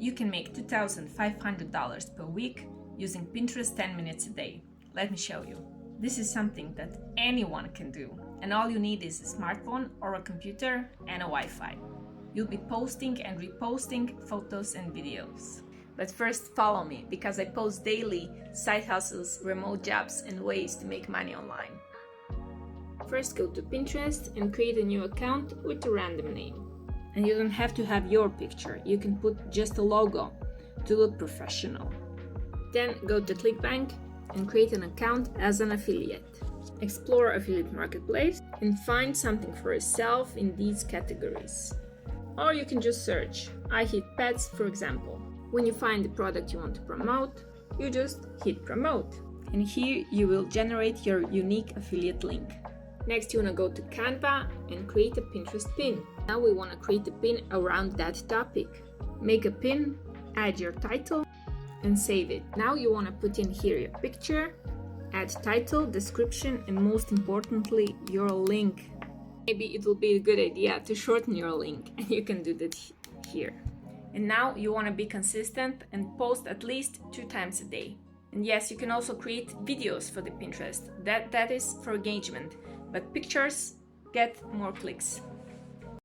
you can make $2,500 per week using Pinterest 10 minutes a day. Let me show you. This is something that anyone can do, and all you need is a smartphone or a computer and a Wi-Fi. You'll be posting and reposting photos and videos. But first follow me, because I post daily side hustles, remote jobs, and ways to make money online. First go to Pinterest and create a new account with a random name. And you don't have to have your picture, you can put just a logo to look professional. Then go to ClickBank and create an account as an affiliate. Explore Affiliate Marketplace and find something for yourself in these categories. Or you can just search. I hit pets, for example. When you find the product you want to promote, you just hit promote. And here you will generate your unique affiliate link. Next, you want to go to Canva and create a Pinterest pin. Now we want to create a pin around that topic. Make a pin, add your title, and save it. Now you want to put in here your picture, add title, description, and most importantly, your link. Maybe it will be a good idea to shorten your link, and you can do that here. And now you want to be consistent and post at least 2 times a day. And yes, you can also create videos for the Pinterest. That is for engagement, but pictures get more clicks.